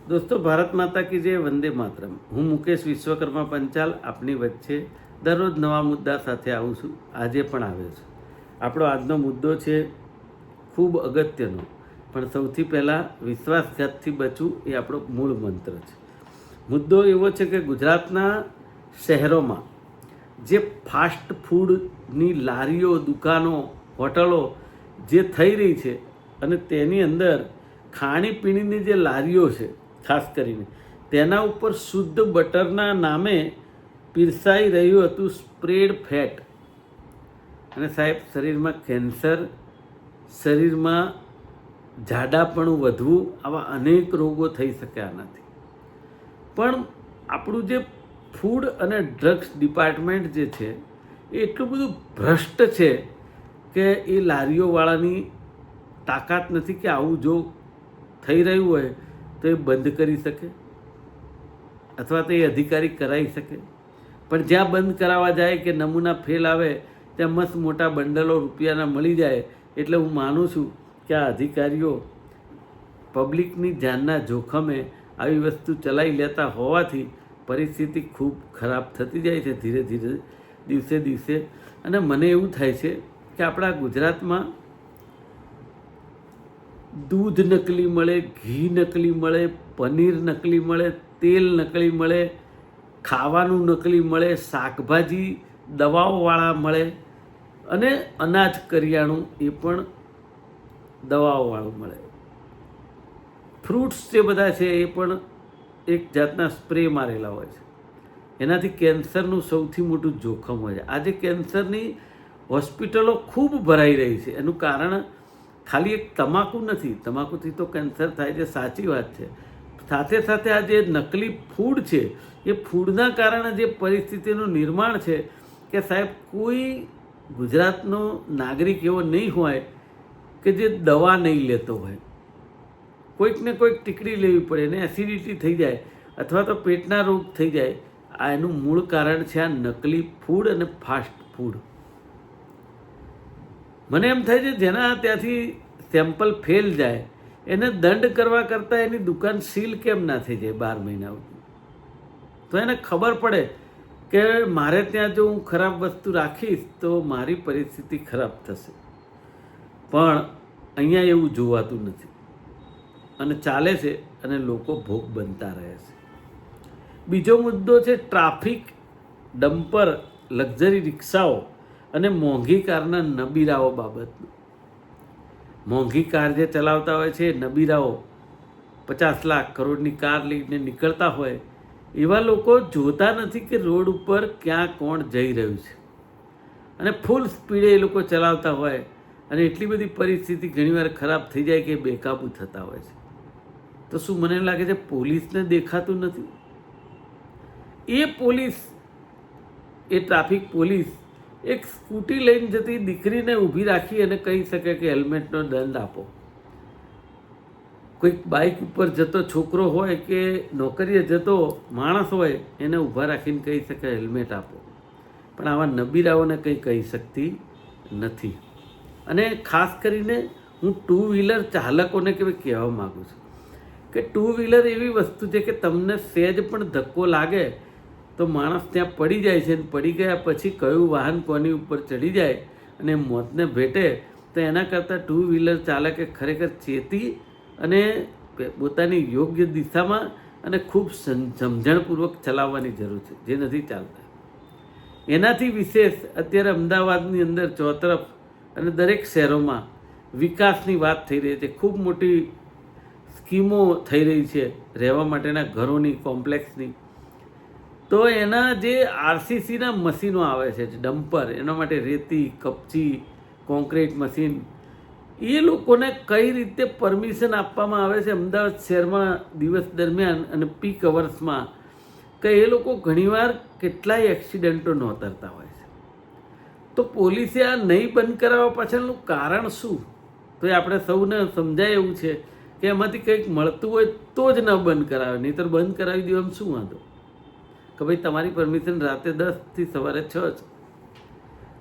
दोस्तों, भारत माता की जय, वंदे मातरम। હું મુકેશ વિશ્વકર્મા પંચાલ આપની વચ્ચે દરરોજ નવા મુદ્દા સાથે આવું છું. આજે પણ આવ્યો છું. આપણો આજનો મુદ્દો છે ખૂબ અગત્યનો, પણ સૌથી પહેલાં વિશ્વાસઘાતથી બચવું એ આપણો મૂળ મંત્ર છે. મુદ્દો એવો છે કે ગુજરાતના શહેરોમાં જે ફાસ્ટ ફૂડની લારીઓ, દુકાનો, હોટલો જે થઈ રહી છે અને તેની અંદર ખાણીપીણીની જે લારીઓ છે, ખાસ કરીને તેના ઉપર શુદ્ધ બટરના નામે પીરસાઈ રહ્યું હતું સ્પ્રેડ ફેટ. અને સાહેબ, શરીરમાં કેન્સર, શરીરમાં જાડાપણું વધવું, આવા અનેક રોગો થઈ શકે આનાથી. પણ આપણું જે ફૂડ અને ડ્રગ્સ ડિપાર્ટમેન્ટ જે છે એ એટલું બધું ભ્રષ્ટ છે કે એ લારીઓવાળાની તાકાત નથી કે આવું જો થઈ રહ્યું હોય તો એ બંધ કરી શકે અથવા તો એ અધિકારી કરાવી શકે. પણ જ્યાં બંધ કરાવવા જાય કે નમૂના ફેલ આવે ત્યાં મસ્ત મોટા બંડલો રૂપિયાના મળી જાય. એટલે હું માનું છું કે આ અધિકારીઓ પબ્લિકની જાનના જોખમે આવી વસ્તુ ચલાવી લેતા હોવાથી પરિસ્થિતિ ખૂબ ખરાબ થતી જાય છે ધીરે ધીરે, દિવસે દિવસે. અને મને એવું થાય છે કે આપણા ગુજરાતમાં દૂધ નકલી મળે, ઘી નકલી મળે, પનીર નકલી મળે, તેલ નકલી મળે, ખાવાનું નકલી મળે, શાકભાજી દવાઓવાળા મળે અને અનાજ કરિયાણું એ પણ દવાઓવાળું મળે. ફ્રૂટ્સ જે બધા છે એ પણ એક જાતના સ્પ્રે મારેલા હોય છે. એનાથી કેન્સરનું સૌથી મોટું જોખમ હોય છે. આજે કેન્સરની હોસ્પિટલો ખૂબ ભરાઈ રહી છે. એનું કારણ ખાલી એક તમાકુ નથી. તમાકુથી તો કેન્સર થાય છે, સાચી વાત છે. સાથે સાથે આ જે નકલી ફૂડ છે એ ફૂડના કારણે જે પરિસ્થિતિનું નિર્માણ છે કે સાહેબ, કોઈ ગુજરાતનો નાગરિક એવો નહીં હોય કે જે દવા નહીં લેતો હોય. કોઈકને કોઈક ટીકડી લેવી પડે ને એસિડિટી થઈ જાય અથવા તો પેટના રોગ થઈ જાય. આ એનું મૂળ કારણ છે આ નકલી ફૂડ અને ફાસ્ટ ફૂડ. મને એમ થાય છે જેના ત્યાંથી સેમ્પલ ફેલ જાય એને દંડ કરવા કરતાં એની દુકાન સીલ કેમ ના થઈ જાય 12 મહિના? તો એને ખબર પડે કે મારે ત્યાં જો હું ખરાબ વસ્તુ રાખીશ તો મારી પરિસ્થિતિ ખરાબ થશે. પણ અહીંયા એવું જોવાતું નથી અને ચાલે છે અને લોકો ભોગ બનતા રહે છે. બીજો મુદ્દો છે ટ્રાફિક, ડમ્પર, લક્ઝરી રિક્ષાઓ અને મોંઘી કારના નબીરાઓ બાબતનું. મોંઘી કાર જે ચલાવતા હોય છે, નબીરાઓ 50 લાખ કરોડની કાર લઈને નીકળતા હોય, એવા લોકો જોતા નથી કે રોડ ઉપર ક્યાં કોણ જઈ રહ્યું છે અને ફૂલ સ્પીડે એ લોકો ચલાવતા હોય અને એટલી બધી પરિસ્થિતિ ઘણીવાર ખરાબ થઈ જાય કે બેકાબૂ થતા હોય છે. તો શું મને લાગે છે પોલીસને દેખાતું નથી? એ પોલીસ, એ ટ્રાફિક પોલીસ એક સ્કૂટી લઈને જતી દીકરીને ઊભી રાખી અને કહી શકે કે હેલ્મેટનો દંડ આપો. કોઈક બાઇક ઉપર જતો છોકરો હોય કે નોકરીએ જતો માણસ હોય એને ઊભા રાખીને કહી શકે હેલ્મેટ આપો. પણ આવા નબીરાઓને કંઈ કહી શકતી નથી. અને ખાસ કરીને હું 2 વ્હીલર ચાલકોને કહેવા માગું છું કે 2 વ્હીલર એવી વસ્તુ છે કે તમને સહેજ પણ ધક્કો લાગે તો માણસ ત્યાં પડી જાય છે. અને પડી ગયા પછી કયું વાહન કોની ઉપર ચડી જાય અને મોતને ભેટે, તો એના કરતાં 2 વ્હીલર ચાલકે ખરેખર ચેતી અને પોતાની યોગ્ય દિશામાં અને ખૂબ સમજણપૂર્વક ચલાવવાની જરૂર છે, જે નથી ચાલતા. એનાથી વિશેષ અત્યારે અમદાવાદની અંદર ચોતરફ અને દરેક શહેરોમાં વિકાસની વાત થઈ રહી છે. ખૂબ મોટી સ્કીમો થઈ રહી છે રહેવા માટેના ઘરોની, કોમ્પ્લેક્સની. તો એના જે આરસીસીના મશીનો આવે છે, ડમ્પર, એના માટે રેતી, કપચી, કોન્ક્રીટ મશીન, એ લોકોને કઈ રીતે પરમિશન આપવામાં આવે છે અમદાવાદ શહેરમાં દિવસ દરમિયાન અને પીક અવર્સમાં, કે એ લોકો ઘણીવાર કેટલાય એક્સિડન્ટો નોંધાતા હોય છે. તો પોલીસે આ નહીં બંધ કરાવવા પાછળનું કારણ શું? તો એ આપણે સૌને સમજાય એવું છે કે એમાંથી કંઈક મળતું હોય તો જ ન બંધ કરાવે, નહીંતર બંધ કરાવી દેવામાં શું વાંધો? કે ભાઈ તમારી પરમિશન રાતે 10 થી સવારે 6 છે.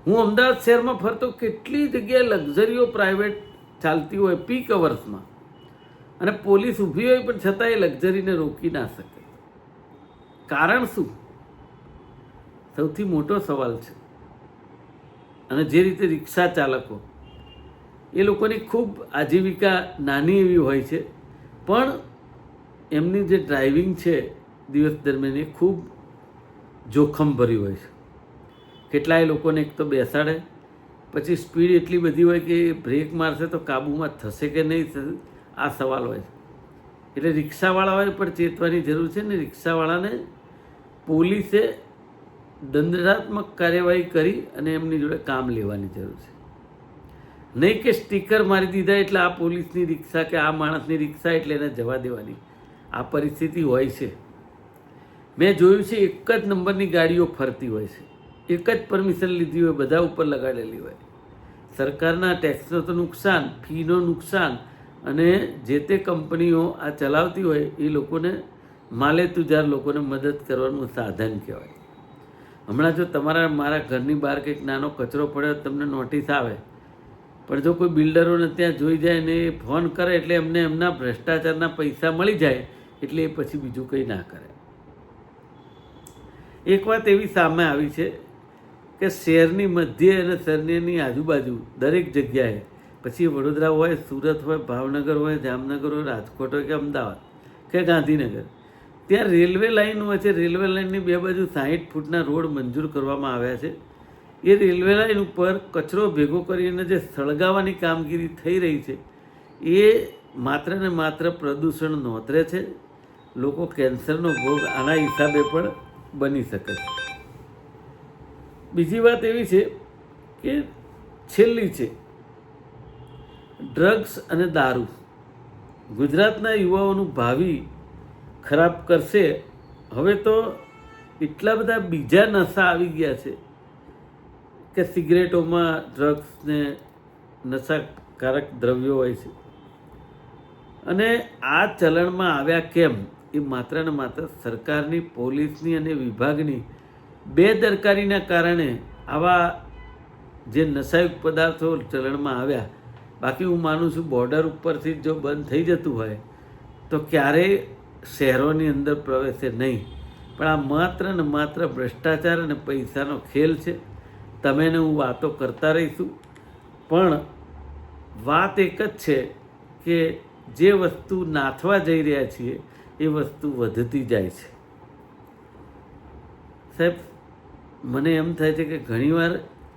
હું અમદાવાદ શહેરમાં ફરતો કેટલી જગ્યાએ લક્ઝરીઓ પ્રાઇવેટ ચાલતી હોય પીક અવર્સમાં અને પોલીસ ઊભી હોય પણ છતાં એ લક્ઝરીને રોકી ના શકે. કારણ શું? સૌથી મોટો સવાલ છે. અને જે રીતે રિક્ષા ચાલકો, એ લોકોની ખૂબ આજીવિકા નાની એવી હોય છે, પણ એમની જે ડ્રાઇવિંગ છે દિવસ દરમિયાન એ ખૂબ જોખમભરી હોય છે. કેટલાય લોકોને એક તો બેસાડે, પછી સ્પીડ એટલી બધી હોય કે બ્રેક મારશે તો કાબૂમાં થશે કે નહીં, આ સવાલ હોય છે. એટલે રિક્ષાવાળાઓએ પણ ચેતવાની જરૂર છે ને. રિક્ષાવાળાને પોલીસે દંડાત્મક કાર્યવાહી કરી અને એમની જોડે કામ લેવાની જરૂર છે. નહીં કે સ્ટીકર મારી દીધા એટલે આ પોલીસની રિક્ષા કે આ માણસની રિક્ષા એટલે એને જવા દેવાની. આ પરિસ્થિતિ હોય છે. મેં જોયું છે, એક જ નંબરની ગાડીઓ ફરતી હોય છે, એક જ પરમિશન લીધી હોય, બધા ઉપર લગાડેલી હોય. સરકારના ટેક્સનો તો નુકસાન, ફીનો નુકસાન, અને જે તે કંપનીઓ આ ચલાવતી હોય એ લોકોને માલે તુજાર લોકોને મદદ કરવાનું સાધન કહેવાય. હમણાં જો મારા ઘરની બહાર કંઈક નાનો કચરો પડ્યો તમને નોટિસ આવે, પણ જો કોઈ બિલ્ડરોને ત્યાં જોઈ જાય ને એ ફોન કરે એટલે એમને એમના ભ્રષ્ટાચારના પૈસા મળી જાય એટલે એ પછી બીજું કંઈ ના કરે. એક વાત એવી સામે આવી છે કે શહેરની મધ્ય અને શહેરની આજુબાજુ દરેક જગ્યાએ, પછી વડોદરા હોય, સુરત હોય, ભાવનગર હોય, જામનગર હોય, રાજકોટ હોય કે અમદાવાદ કે ગાંધીનગર, ત્યાં રેલવે લાઇન હોય છે. રેલવે લાઇનની બે બાજુ 60 ફૂટના રોડ મંજૂર કરવામાં આવ્યા છે. એ રેલવે લાઇન ઉપર કચરો ભેગો કરીને જે સળગાવવાની કામગીરી થઈ રહી છે એ માત્ર ને માત્ર પ્રદૂષણ નોંધે છે. લોકો કેન્સરનો ભોગ આના હિસાબે પણ બની શકે છે. બીજી વાત એવી છે કે છેલ્લી છે, ડ્રગ્સ અને દારૂ ગુજરાતના યુવાઓનું ભાવિ ખરાબ કરશે. હવે તો એટલા બધા બીજા નશા આવી ગયા છે કે સિગરેટોમાં ડ્રગ્સ ને નશાકારક દ્રવ્યો હોય છે, અને આ ચલણમાં આવ્યા કેમ? એ માત્ર ને માત્ર સરકારની, પોલીસની અને વિભાગની બેદરકારીના કારણે આવા જે નશાયુક્ત પદાર્થો ચલણમાં આવ્યા. બાકી હું માનું છું બોર્ડર ઉપરથી જો બંધ થઈ જતું હોય તો ક્યારેય શહેરોની અંદર પ્રવેશે નહીં. પણ આ માત્ર ને માત્ર ભ્રષ્ટાચાર અને પૈસાનો ખેલ છે. તમે ને હું વાતો કરતા રહીશું, પણ વાત એક જ છે કે જે વસ્તુ નાથવા જઈ રહ્યા છીએ એ વસ્તુ વધતી જાય છે. સાહેબ, મને એમ થાય છે કે ઘણીવાર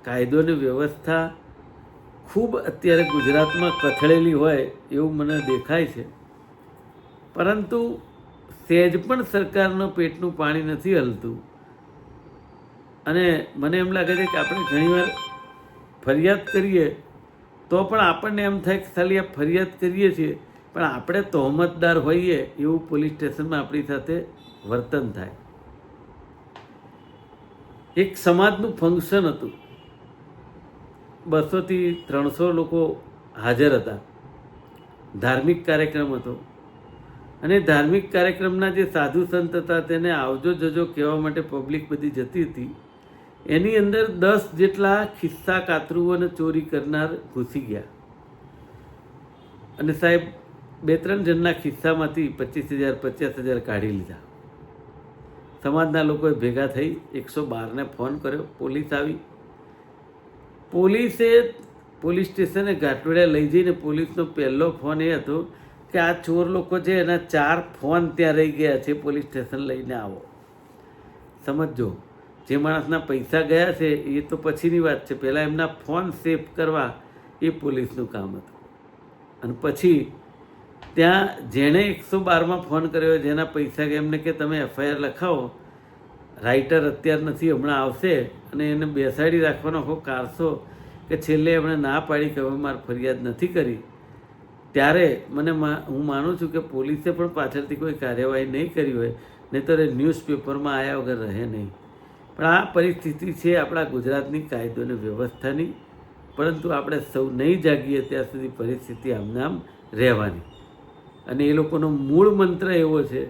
કાયદો અને વ્યવસ્થા ખૂબ અત્યારે ગુજરાતમાં કથળેલી હોય એવું મને દેખાય છે, પરંતુ સહેજ પણ સરકારનો પેટનું પાણી નથી હલતું. અને મને એમ લાગે છે કે આપણે ઘણીવાર ફરિયાદ કરીએ તો પણ આપણને એમ થાય કે ખાલી આ ફરિયાદ કરીએ છીએ, પણ આપણે તહોમતદાર હોઈએ એવું પોલીસ સ્ટેશનમાં આપણી સાથે વર્તન થાય. એક સમાજનું ફંક્શન હતું, 200 થી 300 લોકો હાજર હતા. ધાર્મિક કાર્યક્રમ હતો, અને ધાર્મિક કાર્યક્રમના જે સાધુ સંત હતા તેને આવજો જજો કહેવા માટે પબ્લિક બધી જતી હતી. એની અંદર 10 જેટલા ખિસ્સા કાતરુઓ અને ચોરી કરનાર ઘૂસી ગયા. અને સાહેબ, 2-3 જણના ખિસ્સામાંથી 25,000 50,000 કાઢી લીધા. સમાજના લોકોએ ભેગા થઈ 112ને ફોન કર્યો, પોલીસ આવી. પોલીસે પોલીસ સ્ટેશને ઘાટવડ્યા લઈ જઈને પોલીસનો પહેલો ફોન એ હતો કે આ ચોર લોકો છે એના 4 ફોન ત્યાં રહી ગયા છે, પોલીસ સ્ટેશન લઈને આવો. સમજો, જે માણસના પૈસા ગયા છે એ તો પછીની વાત છે, પહેલાં એમના ફોન સેફ કરવા એ પોલીસનું કામ હતું. અને પછી ત્યાં જેણે 112માં ફોન કર્યો, જેના પૈસા ગયા, એમને કે તમે FIR લખાવો, રાઇટર અત્યાર નથી, હમણાં આવશે, અને એને બેસાડી રાખવાનો આખો કારસો કે છેલ્લે એમણે ના પાડી કે હવે મારે ફરિયાદ નથી કરી. ત્યારે હું માનું છું કે પોલીસે પણ પાછળથી કોઈ કાર્યવાહી નહીં કરી હોય, નહીંતર એ ન્યૂઝપેપરમાં આવ્યા વગર રહે નહીં. પણ આ પરિસ્થિતિ છે આપણા ગુજરાતની કાયદો અને વ્યવસ્થાની, પરંતુ આપણે સૌ નહીં જાગીએ ત્યાં સુધી પરિસ્થિતિ આમને આમ રહેવાની. અને એ લોકોનો મૂળ મંત્ર એવો છે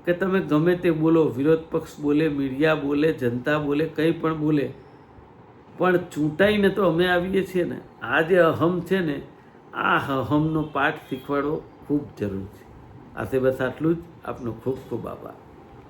કે તમે ગમે તે બોલો, વિરોધ પક્ષ બોલે, મીડિયા બોલે, જનતા બોલે, કંઈ પણ બોલે, પણ ચૂંટાઈને તો અમે આવીએ છીએ ને. આ જે અહમ છે ને, આ અહમનો પાઠ શીખવાડવો ખૂબ જરૂર છે. આ બસ આટલું જ. આપનો ખૂબ ખૂબ આભાર.